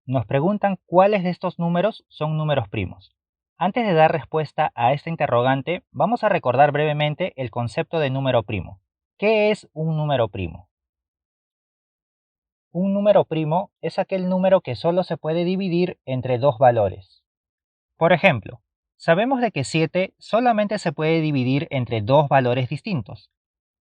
Nos preguntan cuáles de estos números son números primos. Antes de dar respuesta a esta interrogante, vamos a recordar brevemente el concepto de número primo. ¿Qué es un número primo? Un número primo es aquel número que solo se puede dividir entre dos valores. Por ejemplo, sabemos de que 7 solamente se puede dividir entre dos valores distintos.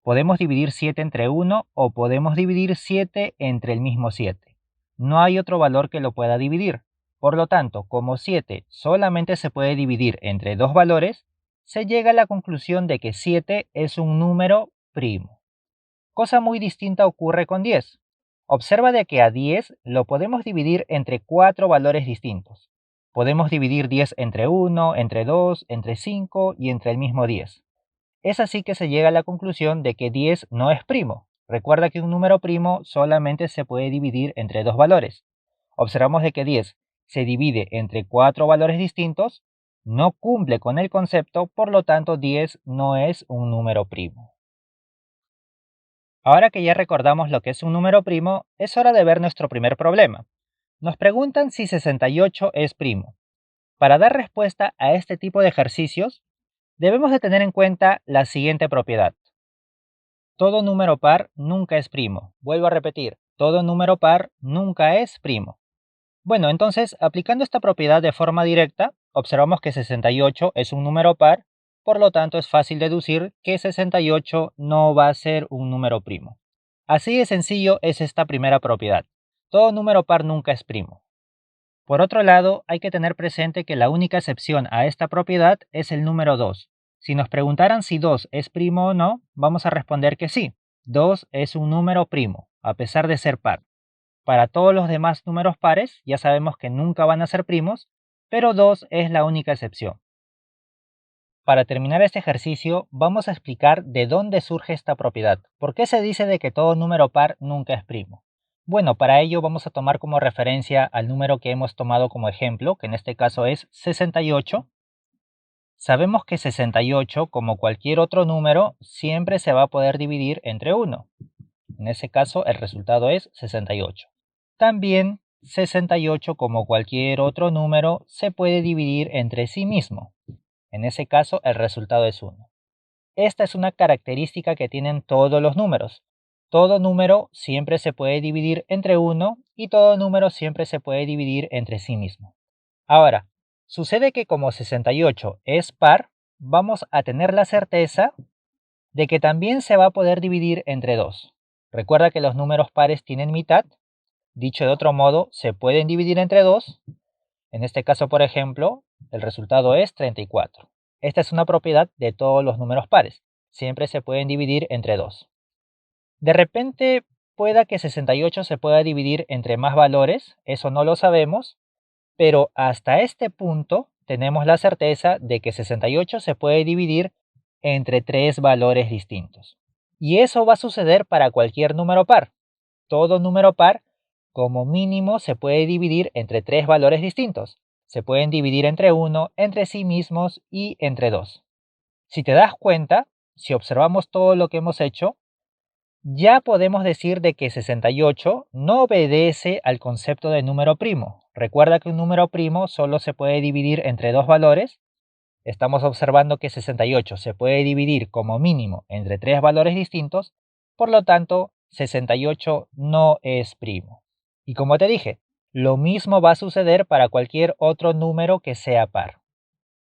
Podemos dividir 7 entre 1 o podemos dividir 7 entre el mismo 7. No hay otro valor que lo pueda dividir. Por lo tanto, como 7 solamente se puede dividir entre dos valores, se llega a la conclusión de que 7 es un número primo. Cosa muy distinta ocurre con 10. Observa de que a 10 lo podemos dividir entre cuatro valores distintos. Podemos dividir 10 entre 1, entre 2, entre 5 y entre el mismo 10. Es así que se llega a la conclusión de que 10 no es primo. Recuerda que un número primo solamente se puede dividir entre dos valores. Observamos de que 10 se divide entre cuatro valores distintos, no cumple con el concepto, por lo tanto 10 no es un número primo. Ahora que ya recordamos lo que es un número primo, es hora de ver nuestro primer problema. Nos preguntan si 68 es primo. Para dar respuesta a este tipo de ejercicios, debemos de tener en cuenta la siguiente propiedad. Todo número par nunca es primo. Vuelvo a repetir, todo número par nunca es primo. Bueno, entonces, aplicando esta propiedad de forma directa, observamos que 68 es un número par, por lo tanto es fácil deducir que 68 no va a ser un número primo. Así de sencillo es esta primera propiedad. Todo número par nunca es primo. Por otro lado, hay que tener presente que la única excepción a esta propiedad es el número 2. Si nos preguntaran si 2 es primo o no, vamos a responder que sí. 2 es un número primo, a pesar de ser par. Para todos los demás números pares, ya sabemos que nunca van a ser primos, pero 2 es la única excepción. Para terminar este ejercicio, vamos a explicar de dónde surge esta propiedad. ¿Por qué se dice de que todo número par nunca es primo? Bueno, para ello vamos a tomar como referencia al número que hemos tomado como ejemplo, que en este caso es 68. Sabemos que 68, como cualquier otro número, siempre se va a poder dividir entre 1. En ese caso, el resultado es 68. También 68, como cualquier otro número, se puede dividir entre sí mismo. En ese caso, el resultado es 1. Esta es una característica que tienen todos los números. Todo número siempre se puede dividir entre 1 y todo número siempre se puede dividir entre sí mismo. Ahora, sucede que como 68 es par, vamos a tener la certeza de que también se va a poder dividir entre 2. Recuerda que los números pares tienen mitad. Dicho de otro modo, se pueden dividir entre 2. En este caso, por ejemplo, el resultado es 34. Esta es una propiedad de todos los números pares. Siempre se pueden dividir entre 2. De repente, pueda que 68 se pueda dividir entre más valores. Eso no lo sabemos. Pero hasta este punto tenemos la certeza de que 68 se puede dividir entre tres valores distintos. Y eso va a suceder para cualquier número par. Todo número par, como mínimo, se puede dividir entre tres valores distintos. Se pueden dividir entre 1, entre sí mismos y entre 2. Si te das cuenta, si observamos todo lo que hemos hecho, ya podemos decir de que 68 no obedece al concepto de número primo. Recuerda que un número primo solo se puede dividir entre dos valores. Estamos observando que 68 se puede dividir como mínimo entre tres valores distintos. Por lo tanto, 68 no es primo. Y como te dije, lo mismo va a suceder para cualquier otro número que sea par.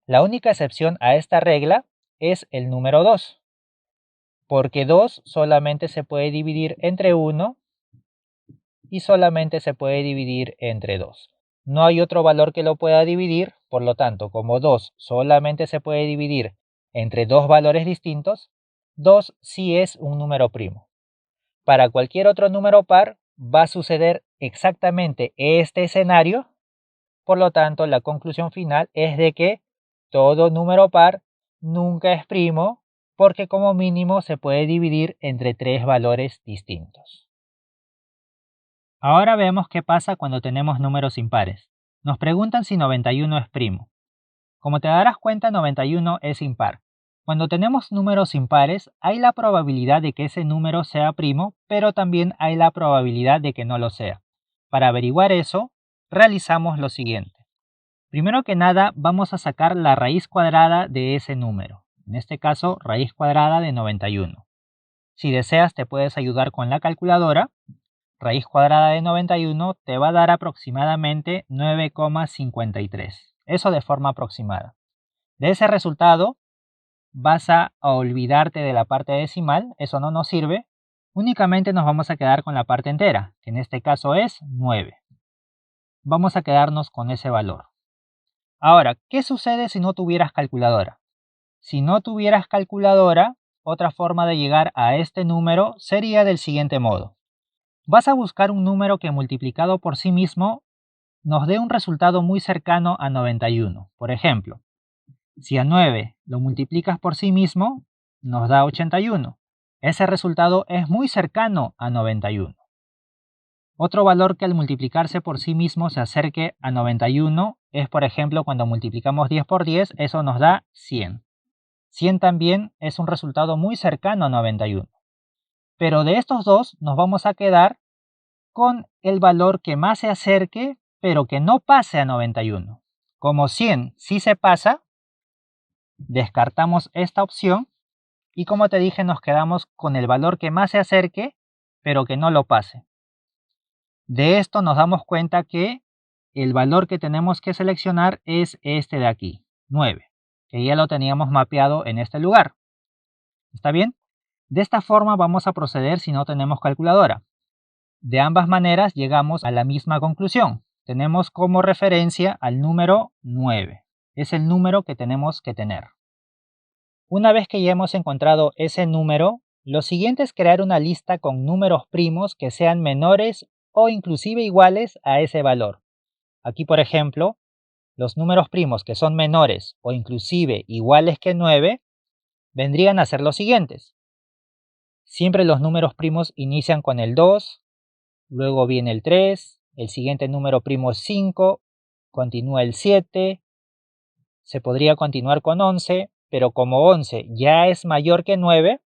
La única excepción a esta regla es el número 2. Porque 2 solamente se puede dividir entre 1 y solamente se puede dividir entre 2. No hay otro valor que lo pueda dividir, por lo tanto, como 2 solamente se puede dividir entre dos valores distintos, 2 sí es un número primo. Para cualquier otro número par va a suceder exactamente este escenario, por lo tanto, la conclusión final es de que todo número par nunca es primo, porque como mínimo se puede dividir entre tres valores distintos. Ahora vemos qué pasa cuando tenemos números impares. Nos preguntan si 91 es primo. Como te darás cuenta, 91 es impar. Cuando tenemos números impares, hay la probabilidad de que ese número sea primo, pero también hay la probabilidad de que no lo sea. Para averiguar eso, realizamos lo siguiente. Primero que nada, vamos a sacar la raíz cuadrada de ese número. En este caso, raíz cuadrada de 91. Si deseas, te puedes ayudar con la calculadora. Raíz cuadrada de 91 te va a dar aproximadamente 9,53. Eso de forma aproximada. De ese resultado, vas a olvidarte de la parte decimal. Eso no nos sirve. Únicamente nos vamos a quedar con la parte entera, que en este caso es 9. Vamos a quedarnos con ese valor. Ahora, ¿qué sucede si no tuvieras calculadora? Si no tuvieras calculadora, otra forma de llegar a este número sería del siguiente modo. Vas a buscar un número que multiplicado por sí mismo nos dé un resultado muy cercano a 91. Por ejemplo, si a 9 lo multiplicas por sí mismo, nos da 81. Ese resultado es muy cercano a 91. Otro valor que al multiplicarse por sí mismo se acerque a 91 es, por ejemplo, cuando multiplicamos 10 por 10, eso nos da 100. 100 también es un resultado muy cercano a 91. Pero de estos dos nos vamos a quedar con el valor que más se acerque, pero que no pase a 91. Como 100 sí se pasa, descartamos esta opción y como te dije nos quedamos con el valor que más se acerque, pero que no lo pase. De esto nos damos cuenta que el valor que tenemos que seleccionar es este de aquí, 9, que ya lo teníamos mapeado en este lugar. ¿Está bien? De esta forma vamos a proceder si no tenemos calculadora. De ambas maneras llegamos a la misma conclusión. Tenemos como referencia al número 9. Es el número que tenemos que tener. Una vez que ya hemos encontrado ese número, lo siguiente es crear una lista con números primos que sean menores o inclusive iguales a ese valor. Aquí, por ejemplo, los números primos que son menores o inclusive iguales que 9 vendrían a ser los siguientes. Siempre los números primos inician con el 2, luego viene el 3, el siguiente número primo es 5, continúa el 7, se podría continuar con 11, pero como 11 ya es mayor que 9,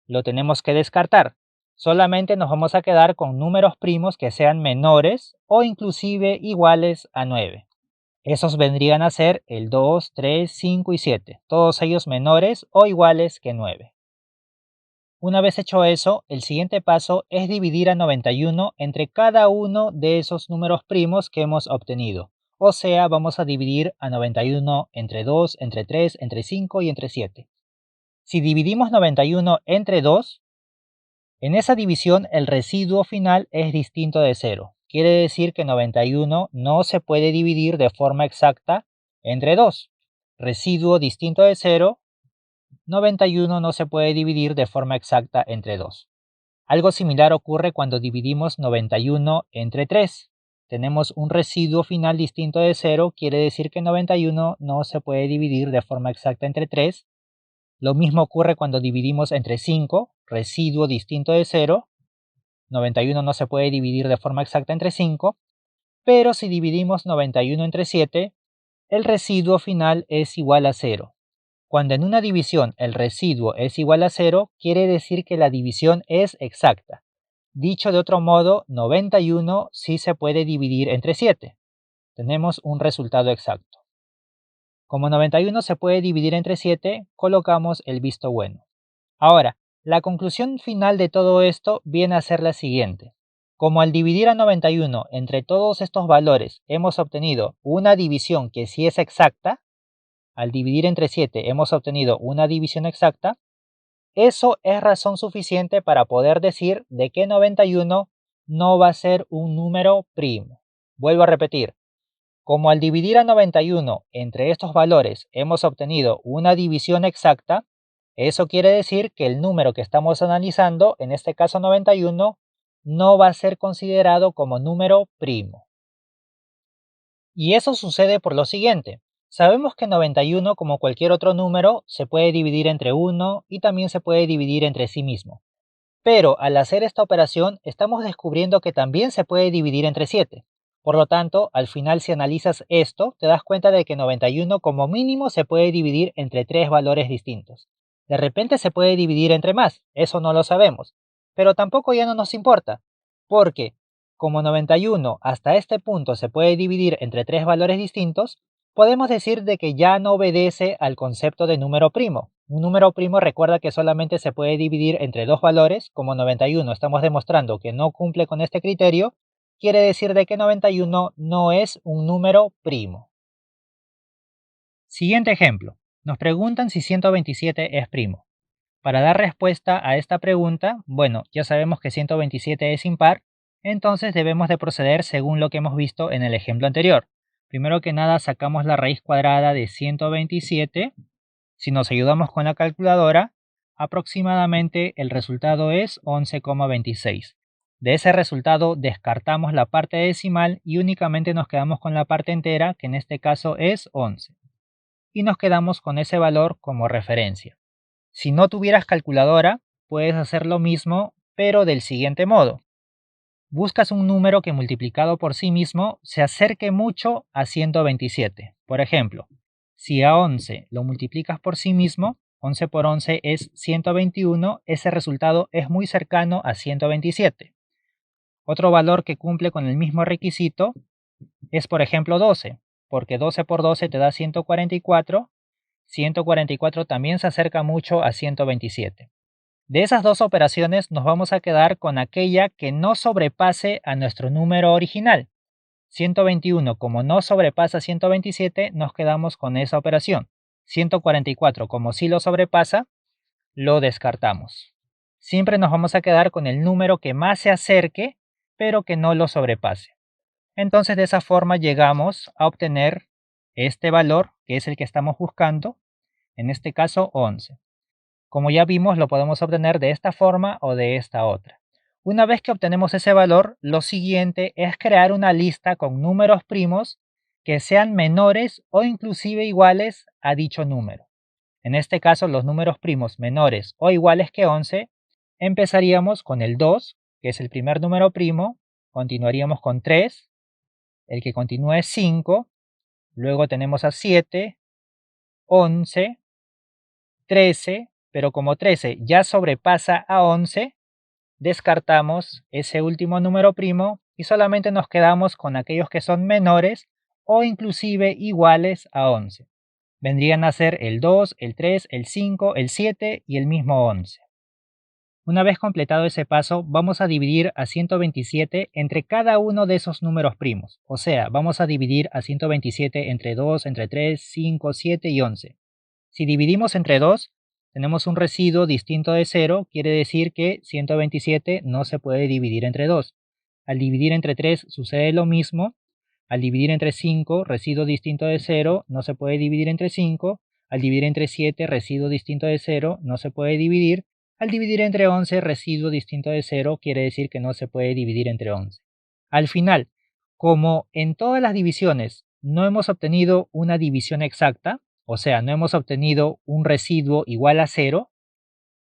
lo tenemos que descartar. Solamente nos vamos a quedar con números primos que sean menores o inclusive iguales a 9. Esos vendrían a ser el 2, 3, 5 y 7, todos ellos menores o iguales que 9. Una vez hecho eso, el siguiente paso es dividir a 91 entre cada uno de esos números primos que hemos obtenido. O sea, vamos a dividir a 91 entre 2, entre 3, entre 5 y entre 7. Si dividimos 91 entre 2, en esa división el residuo final es distinto de 0. Quiere decir que 91 no se puede dividir de forma exacta entre 2. Residuo distinto de 0, 91 no se puede dividir de forma exacta entre 2. Algo similar ocurre cuando dividimos 91 entre 3. Tenemos un residuo final distinto de 0, quiere decir que 91 no se puede dividir de forma exacta entre 3. Lo mismo ocurre cuando dividimos entre 5, residuo distinto de 0. 91 no se puede dividir de forma exacta entre 5, pero si dividimos 91 entre 7, el residuo final es igual a 0. Cuando en una división el residuo es igual a 0, quiere decir que la división es exacta. Dicho de otro modo, 91 sí se puede dividir entre 7. Tenemos un resultado exacto. Como 91 se puede dividir entre 7, colocamos el visto bueno. Ahora, la conclusión final de todo esto viene a ser la siguiente. Como al dividir a 91 entre todos estos valores hemos obtenido una división que sí es exacta, al dividir entre 7 hemos obtenido una división exacta, eso es razón suficiente para poder decir de que 91 no va a ser un número primo. Vuelvo a repetir, como al dividir a 91 entre estos valores hemos obtenido una división exacta, eso quiere decir que el número que estamos analizando, en este caso 91, no va a ser considerado como número primo. Y eso sucede por lo siguiente. Sabemos que 91, como cualquier otro número, se puede dividir entre 1 y también se puede dividir entre sí mismo. Pero al hacer esta operación estamos descubriendo que también se puede dividir entre 7. Por lo tanto, al final si analizas esto, te das cuenta de que 91 como mínimo se puede dividir entre 3 valores distintos. De repente se puede dividir entre más, eso no lo sabemos. Pero tampoco ya no nos importa, porque Como 91 hasta este punto se puede dividir entre tres valores distintos, podemos decir de que ya no obedece al concepto de número primo. Un número primo recuerda que solamente se puede dividir entre dos valores. Como 91 estamos demostrando que no cumple con este criterio, quiere decir de que 91 no es un número primo. Siguiente ejemplo. Nos preguntan si 127 es primo. Para dar respuesta a esta pregunta, bueno, ya sabemos que 127 es impar, entonces debemos de proceder según lo que hemos visto en el ejemplo anterior. Primero que nada sacamos la raíz cuadrada de 127. Si nos ayudamos con la calculadora, aproximadamente el resultado es 11,26. De ese resultado descartamos la parte decimal y únicamente nos quedamos con la parte entera, que en este caso es 11. Y nos quedamos con ese valor como referencia. Si no tuvieras calculadora, puedes hacer lo mismo, pero del siguiente modo. Buscas un número que multiplicado por sí mismo se acerque mucho a 127. Por ejemplo, si a 11 lo multiplicas por sí mismo, 11 por 11 es 121, ese resultado es muy cercano a 127. Otro valor que cumple con el mismo requisito es, por ejemplo, 12, porque 12 por 12 te da 144. 144 también se acerca mucho a 127. De esas dos operaciones nos vamos a quedar con aquella que no sobrepase a nuestro número original. 121 como no sobrepasa 127, nos quedamos con esa operación. 144 como sí lo sobrepasa, lo descartamos. Siempre nos vamos a quedar con el número que más se acerque, pero que no lo sobrepase. Entonces de esa forma llegamos a obtener este valor, que es el que estamos buscando, en este caso 11. Como ya vimos, lo podemos obtener de esta forma o de esta otra. Una vez que obtenemos ese valor, lo siguiente es crear una lista con números primos que sean menores o inclusive iguales a dicho número. En este caso, los números primos menores o iguales que 11, empezaríamos con el 2, que es el primer número primo, continuaríamos con 3, el que continúa es 5, luego tenemos a 7, 11, 13, pero como 13 ya sobrepasa a 11, descartamos ese último número primo y solamente nos quedamos con aquellos que son menores o inclusive iguales a 11. Vendrían a ser el 2, el 3, el 5, el 7 y el mismo 11. Una vez completado ese paso, vamos a dividir a 127 entre cada uno de esos números primos. O sea, vamos a dividir a 127 entre 2, entre 3, 5, 7 y 11. Si dividimos entre 2, tenemos un residuo distinto de 0, quiere decir que 127 no se puede dividir entre 2. Al dividir entre 3 sucede lo mismo. Al dividir entre 5, residuo distinto de 0, no se puede dividir entre 5. Al dividir entre 7, residuo distinto de 0, no se puede dividir. Al dividir entre 11, residuo distinto de 0, quiere decir que no se puede dividir entre 11. Al final, como en todas las divisiones no hemos obtenido una división exacta, o sea, no hemos obtenido un residuo igual a 0,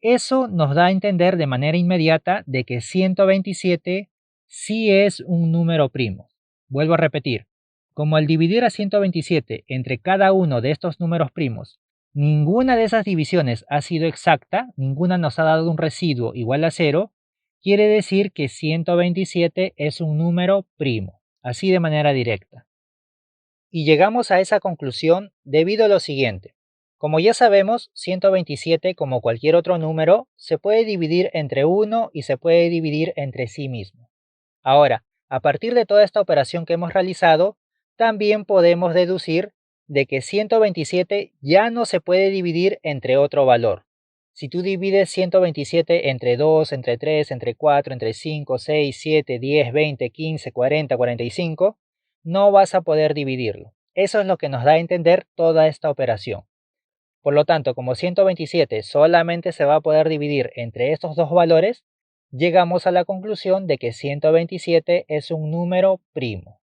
eso nos da a entender de manera inmediata de que 127 sí es un número primo. Vuelvo a repetir, como al dividir a 127 entre cada uno de estos números primos, ninguna de esas divisiones ha sido exacta, ninguna nos ha dado un residuo igual a 0, quiere decir que 127 es un número primo, así de manera directa. Y llegamos a esa conclusión debido a lo siguiente. Como ya sabemos, 127, como cualquier otro número, se puede dividir entre 1 y se puede dividir entre sí mismo. Ahora, a partir de toda esta operación que hemos realizado, también podemos deducir de que 127 ya no se puede dividir entre otro valor. Si tú divides 127 entre 2, entre 3, entre 4, entre 5, 6, 7, 10, 20, 15, 40, 45, no vas a poder dividirlo. Eso es lo que nos da a entender toda esta operación. Por lo tanto, como 127 solamente se va a poder dividir entre estos dos valores, llegamos a la conclusión de que 127 es un número primo.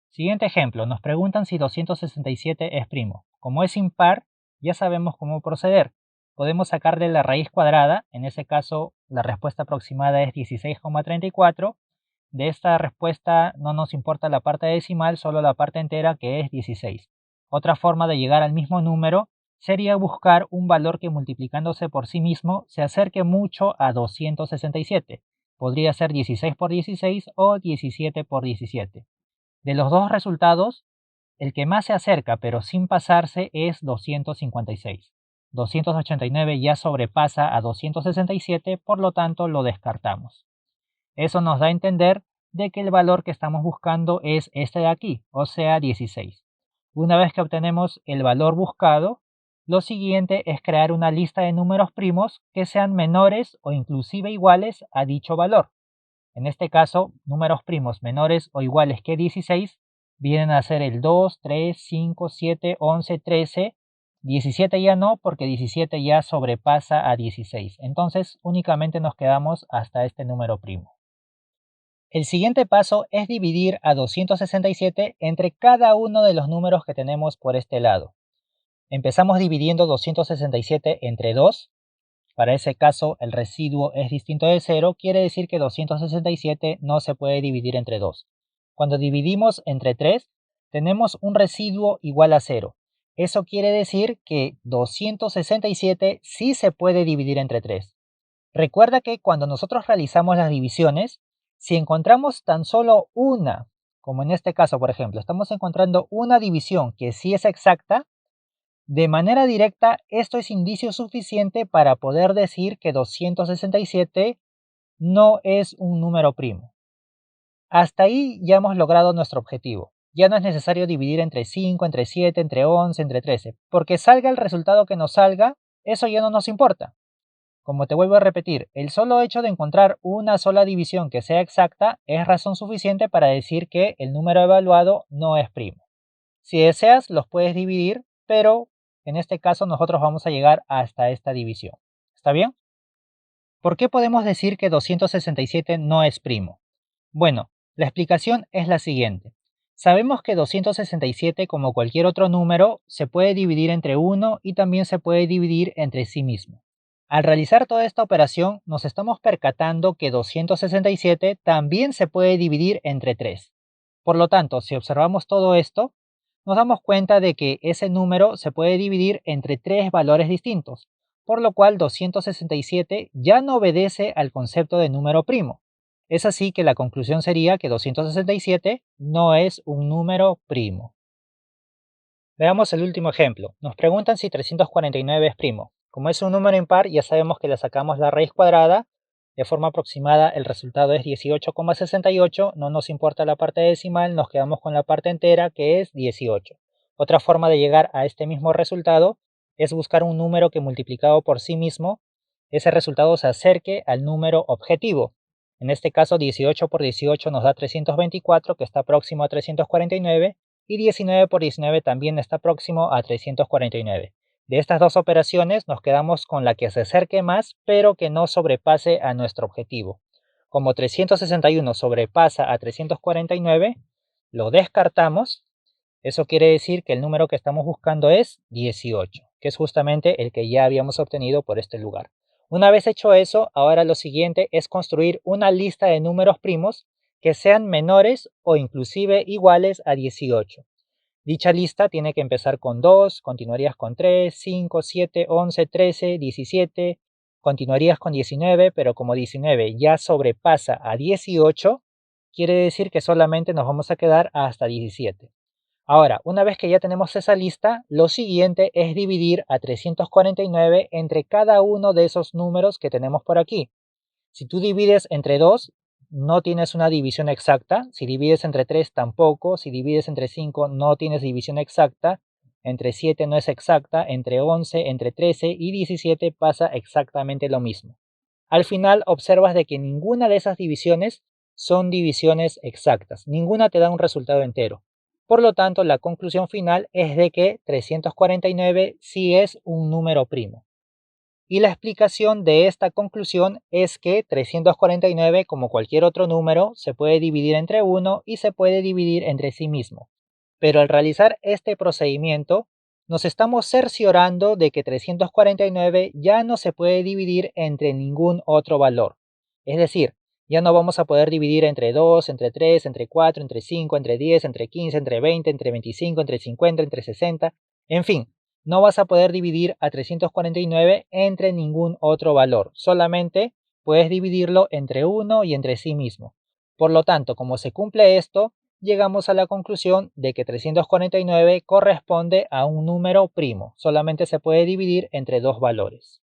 Siguiente ejemplo, nos preguntan si 267 es primo. Como es impar, ya sabemos cómo proceder. Podemos sacarle la raíz cuadrada, en ese caso la respuesta aproximada es 16,34. De esta respuesta no nos importa la parte decimal, solo la parte entera, que es 16. Otra forma de llegar al mismo número sería buscar un valor que multiplicándose por sí mismo se acerque mucho a 267. Podría ser 16 por 16 o 17 por 17. De los dos resultados, el que más se acerca pero sin pasarse es 256. 289 ya sobrepasa a 267, por lo tanto lo descartamos. Eso nos da a entender de que el valor que estamos buscando es este de aquí, o sea 16. Una vez que obtenemos el valor buscado, lo siguiente es crear una lista de números primos que sean menores o inclusive iguales a dicho valor. En este caso, números primos menores o iguales que 16 vienen a ser el 2, 3, 5, 7, 11, 13. 17 ya no, porque 17 ya sobrepasa a 16. Entonces, únicamente nos quedamos hasta este número primo. El siguiente paso es dividir a 267 entre cada uno de los números que tenemos por este lado. Empezamos dividiendo 267 entre 2. Para ese caso, el residuo es distinto de 0, quiere decir que 267 no se puede dividir entre 2. Cuando dividimos entre 3, tenemos un residuo igual a 0. Eso quiere decir que 267 sí se puede dividir entre 3. Recuerda que cuando nosotros realizamos las divisiones, si encontramos tan solo una, como en este caso, por ejemplo, estamos encontrando una división que sí es exacta, de manera directa, esto es indicio suficiente para poder decir que 267 no es un número primo. Hasta ahí ya hemos logrado nuestro objetivo. Ya no es necesario dividir entre 5, entre 7, entre 11, entre 13, porque salga el resultado que nos salga, eso ya no nos importa. Como te vuelvo a repetir, el solo hecho de encontrar una sola división que sea exacta es razón suficiente para decir que el número evaluado no es primo. Si deseas, los puedes dividir, pero en este caso nosotros vamos a llegar hasta esta división. ¿Está bien? ¿Por qué podemos decir que 267 no es primo? Bueno, la explicación es la siguiente. Sabemos que 267, como cualquier otro número, se puede dividir entre 1 y también se puede dividir entre sí mismo. Al realizar toda esta operación, nos estamos percatando que 267 también se puede dividir entre 3. Por lo tanto, si observamos todo esto, nos damos cuenta de que ese número se puede dividir entre 3 valores distintos, por lo cual 267 ya no obedece al concepto de número primo. Es así que la conclusión sería que 267 no es un número primo. Veamos el último ejemplo. Nos preguntan si 349 es primo. Como es un número impar, ya sabemos que le sacamos la raíz cuadrada. De forma aproximada, el resultado es 18,68. No nos importa la parte decimal, nos quedamos con la parte entera, que es 18. Otra forma de llegar a este mismo resultado es buscar un número que multiplicado por sí mismo, ese resultado se acerque al número objetivo. En este caso, 18 por 18 nos da 324, que está próximo a 349, y 19 por 19 también está próximo a 349. De estas dos operaciones nos quedamos con la que se acerque más, pero que no sobrepase a nuestro objetivo. Como 361 sobrepasa a 349, lo descartamos. Eso quiere decir que el número que estamos buscando es 18, que es justamente el que ya habíamos obtenido por este lugar. Una vez hecho eso, ahora lo siguiente es construir una lista de números primos que sean menores o inclusive iguales a 18. Dicha lista tiene que empezar con 2, continuarías con 3, 5, 7, 11, 13, 17, continuarías con 19, pero como 19 ya sobrepasa a 18, quiere decir que solamente nos vamos a quedar hasta 17. Ahora, una vez que ya tenemos esa lista, lo siguiente es dividir a 349 entre cada uno de esos números que tenemos por aquí. Si tú divides entre 2, no tienes una división exacta. Si divides entre 3, tampoco. Si divides entre 5, no tienes división exacta. Entre 7 no es exacta. Entre 11, entre 13 y 17 pasa exactamente lo mismo. Al final observas de que ninguna de esas divisiones son divisiones exactas. Ninguna te da un resultado entero. Por lo tanto, la conclusión final es de que 349 sí es un número primo. Y la explicación de esta conclusión es que 349, como cualquier otro número, se puede dividir entre 1 y se puede dividir entre sí mismo. Pero al realizar este procedimiento, nos estamos cerciorando de que 349 ya no se puede dividir entre ningún otro valor. Es decir, ya no vamos a poder dividir entre 2, entre 3, entre 4, entre 5, entre 10, entre 15, entre 20, entre 25, entre 50, entre 60, en fin, no vas a poder dividir a 349 entre ningún otro valor. Solamente puedes dividirlo entre 1 y entre sí mismo. Por lo tanto, como se cumple esto, llegamos a la conclusión de que 349 corresponde a un número primo. Solamente se puede dividir entre dos valores.